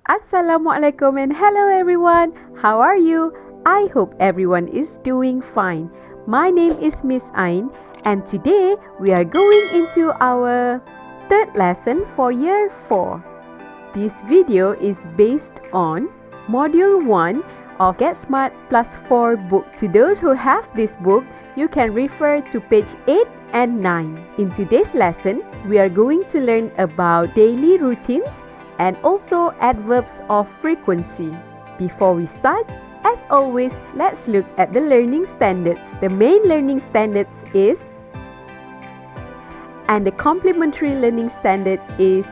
Assalamualaikum and hello everyone. How are you? I hope everyone is doing fine. My name is Miss Ain and today we are going into our third lesson for year 4. This video is based on module 1 of Get Smart Plus 4 book. To those who have this book, you can refer to page 8 and 9. In today's lesson, we are going to learn about daily routines and also adverbs of frequency. Before we start, as always, let's look at the learning standards. The main learning standards is, and the complementary learning standard is,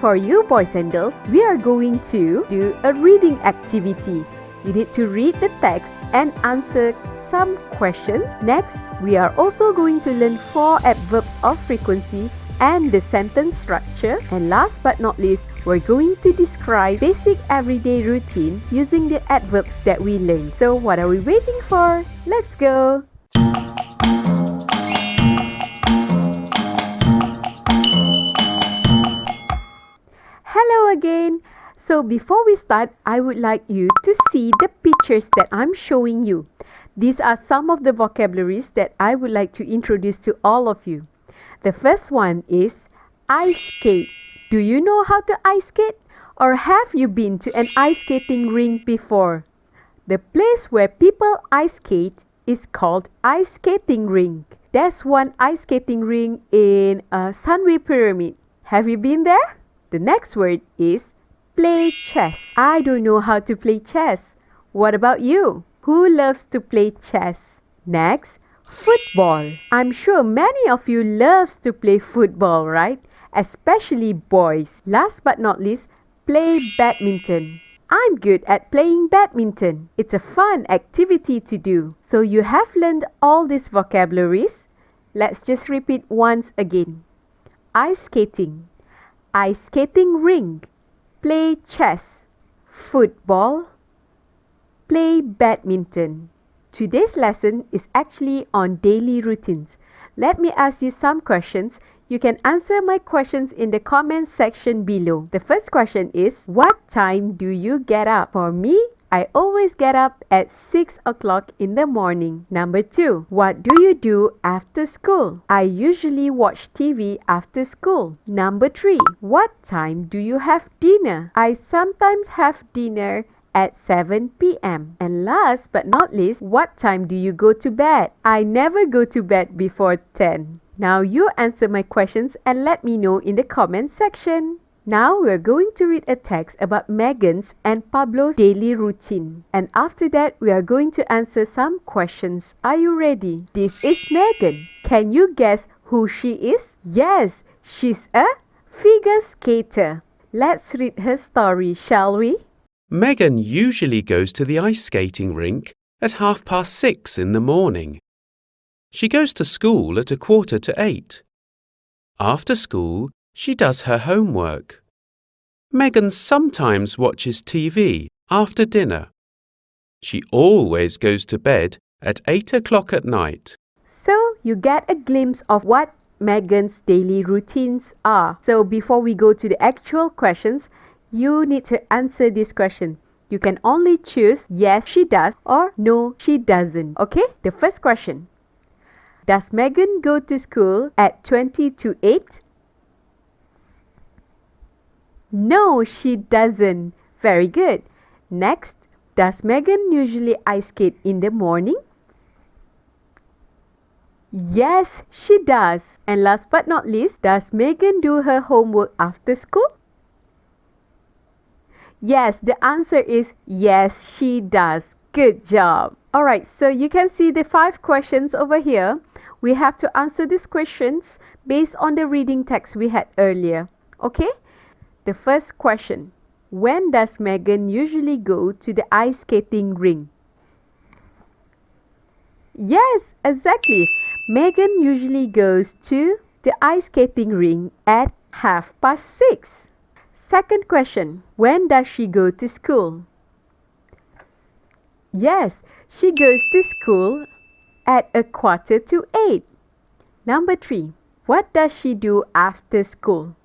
for you boys and girls, we are going to do a reading activity. You need to read the text and answer some questions. Next, we are also going to learn 4 adverbs of frequency and the sentence structure. And last but not least, we're going to describe basic everyday routine using the adverbs that we learned. So what are we waiting for? Let's go! Hello again! So before we start, I would like you to see the pictures that I'm showing you. These are some of the vocabularies that I would like to introduce to all of you. The first one is ice skate. Do you know how to ice skate? Or have you been to an ice skating rink before? The place where people ice skate is called ice skating rink. There's one ice skating rink in Sunway Pyramid. Have you been there? The next word is play chess. I don't know how to play chess. What about you? Who loves to play chess? Next, football. I'm sure many of you loves to play football, right? Especially boys. Last but not least, play badminton. I'm good at playing badminton. It's a fun activity to do. So you have learned all these vocabularies. Let's just repeat once again. Ice skating, ice skating rink, play chess, football, play badminton. Today's lesson is actually on daily routines. Let me ask you some questions. You can answer my questions in the comment section below. The first question is, what time do you get up? For me, I always get up at 6 o'clock in the morning. Number 2, what do you do after school? I usually watch TV after school. Number 3, what time do you have dinner? I sometimes have dinner at 7 p.m. And last but not least, what time do you go to bed? I never go to bed before 10. Now you answer my questions and let me know in the comment section. Now we're going to read a text about Megan's and Pablo's daily routine. And after that, we are going to answer some questions. Are you ready? This is Megan. Can you guess who she is? Yes, she's a figure skater. Let's read her story, shall we? Megan usually goes to the ice skating rink at 6:30 in the morning. She goes to school at 7:45. After school, she does her homework. Megan sometimes watches TV after dinner. She always goes to bed at 8 o'clock at night. So you get a glimpse of what Megan's daily routines are. So before we go to the actual questions, you need to answer this question. You can only choose yes, she does or no, she doesn't. Okay? The first question. Does Megan go to school at 20 to 8? No, she doesn't. Very good. Next, does Megan usually ice skate in the morning? Yes, she does. And last but not least, does Megan do her homework after school? Yes, the answer is yes, she does. Good job. Alright, so you can see the 5 questions over here. We have to answer these questions based on the reading text we had earlier. Okay? The first question. When does Megan usually go to the ice skating rink? Yes, exactly. Megan usually goes to the ice skating rink at 6:30. Second question. When does she go to school? Yes, she goes to school at 7:45. Number 3. What does she do after school?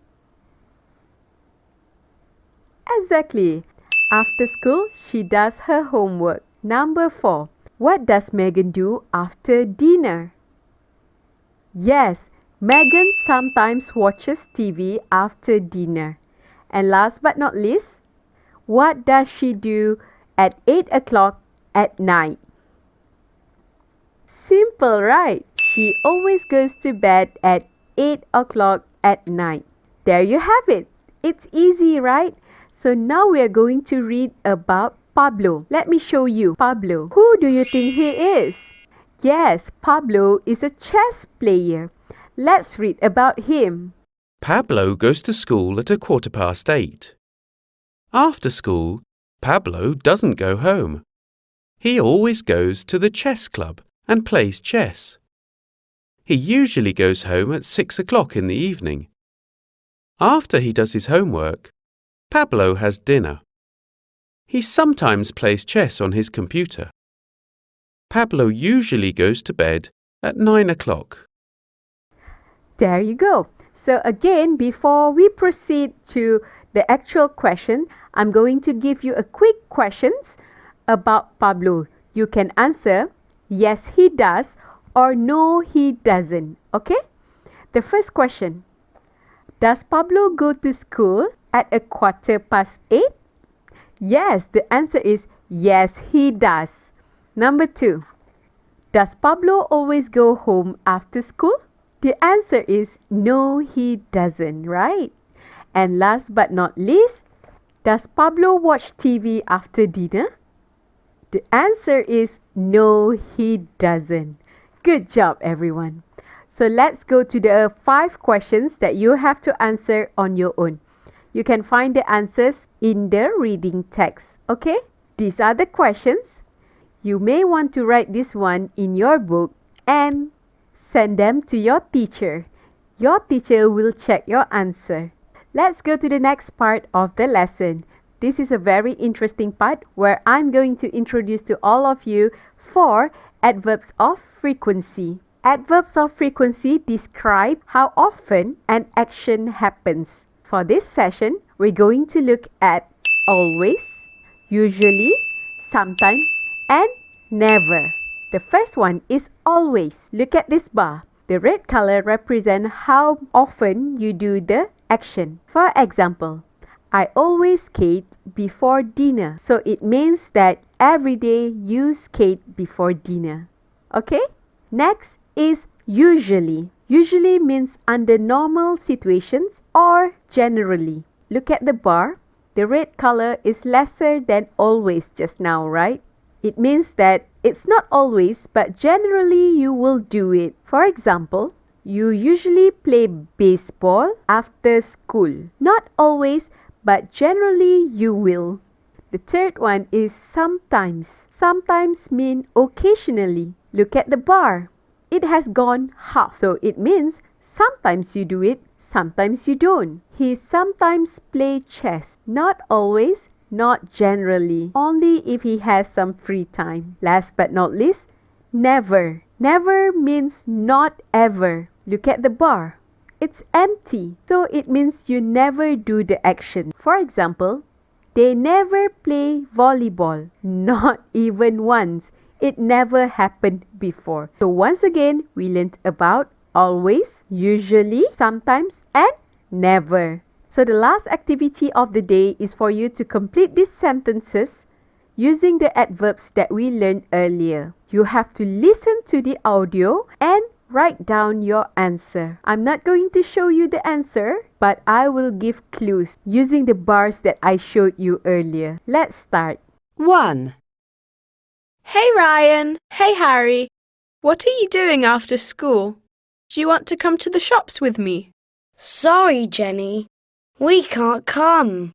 Exactly. After school, she does her homework. Number 4. What does Megan do after dinner? Yes, Megan sometimes watches TV after dinner. And last but not least, what does she do at 8 o'clock at night? Simple, right? She always goes to bed at 8 o'clock at night. There you have it. It's easy, right? So now we are going to read about Pablo. Let me show you Pablo. Who do you think he is? Yes, Pablo is a chess player. Let's read about him. Pablo goes to school at 8:15. After school, Pablo doesn't go home. He always goes to the chess club and plays chess. He usually goes home at 6 o'clock in the evening. After he does his homework, Pablo has dinner. He sometimes plays chess on his computer. Pablo usually goes to bed at 9 o'clock. There you go. So again, before we proceed to the actual question, I'm going to give you a quick questions about Pablo. You can answer, yes, he does, or no, he doesn't. Okay? The first question. Does Pablo go to school at 8:15? Yes, the answer is yes, he does. Number 2. Does Pablo always go home after school? The answer is no, he doesn't, right? And last but not least, does Pablo watch TV after dinner? The answer is no, he doesn't. Good job, everyone. So let's go to the 5 questions that you have to answer on your own. You can find the answers in the reading text, okay? These are the questions. You may want to write this one in your book and send them to your teacher. Your teacher will check your answer. Let's go to the next part of the lesson. This is a very interesting part where I'm going to introduce to all of you 4 adverbs of frequency. Adverbs of frequency describe how often an action happens. For this session, we're going to look at always, usually, sometimes, and never. The first one is always. Look at this bar. The red color represents how often you do the action. For example, I always skate before dinner. So it means that every day you skate before dinner. Okay? Next is usually. Usually means under normal situations or generally. Look at the bar. The red color is lesser than always just now, right? It means that it's not always, but generally you will do it. For example, you usually play baseball after school. Not always, but generally you will. The third one is sometimes. Sometimes mean occasionally. Look at the bar. It has gone half. So it means sometimes you do it, sometimes you don't. He sometimes plays chess. Not always, not generally. Only if he has some free time. Last but not least, never. Never means not ever. Look at the bar. It's empty. So it means you never do the action. For example, they never play volleyball. Not even once. It never happened before. So once again, we learned about always, usually, sometimes, and never. So the last activity of the day is for you to complete these sentences using the adverbs that we learned earlier. You have to listen to the audio and write down your answer. I'm not going to show you the answer, but I will give clues using the bars that I showed you earlier. Let's start. 1. Hey Ryan, hey Harry, what are you doing after school? Do you want to come to the shops with me? Sorry, Jenny, we can't come.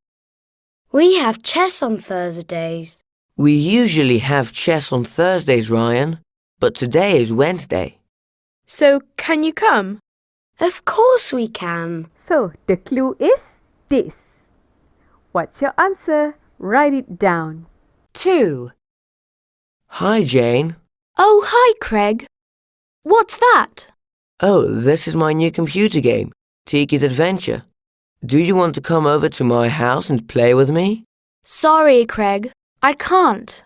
We have chess on Thursdays. We usually have chess on Thursdays, Ryan, but today is Wednesday. So, can you come? Of course we can. So the clue is this. What's your answer? Write it down. 2. Hi, Jane. Oh, hi Craig. What's that? Oh, this is my new computer game, Tiki's Adventure. Do you want to come over to my house and play with me? Sorry, Craig, I can't.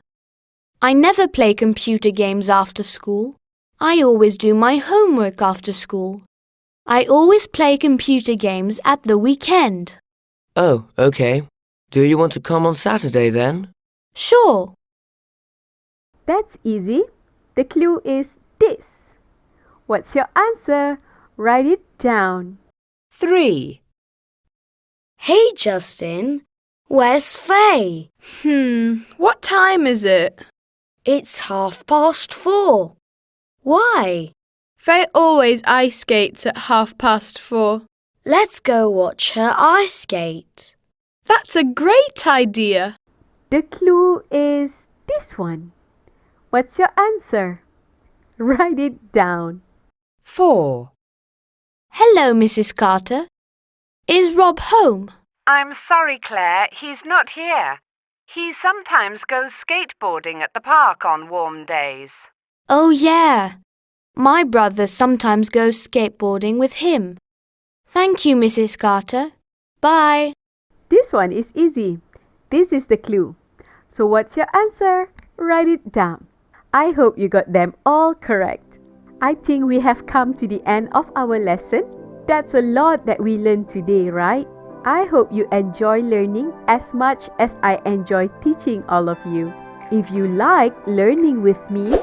I never play computer games after school. I always do my homework after school. I always play computer games at the weekend. Oh, okay. Do you want to come on Saturday then? Sure. That's easy. The clue is this. What's your answer? Write it down. 3. Hey, Justin, where's Faye? What time is it? It's 4:30. Why? Faye always ice skates at 4:30. Let's go watch her ice skate. That's a great idea. The clue is this one. What's your answer? Write it down. 4. Hello, Mrs. Carter. Is Rob home? I'm sorry, Claire, he's not here. He sometimes goes skateboarding at the park on warm days. Oh, yeah. My brother sometimes goes skateboarding with him. Thank you, Mrs. Carter. Bye. This one is easy. This is the clue. So what's your answer? Write it down. I hope you got them all correct. I think we have come to the end of our lesson. That's a lot that we learned today, right? I hope you enjoy learning as much as I enjoy teaching all of you. If you like learning with me,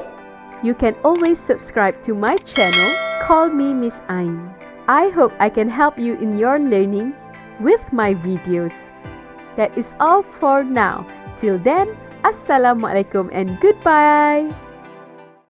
you can always subscribe to my channel. Call me Miss Ain. I hope I can help you in your learning with my videos. That is all for now. Till then, Assalamualaikum and goodbye.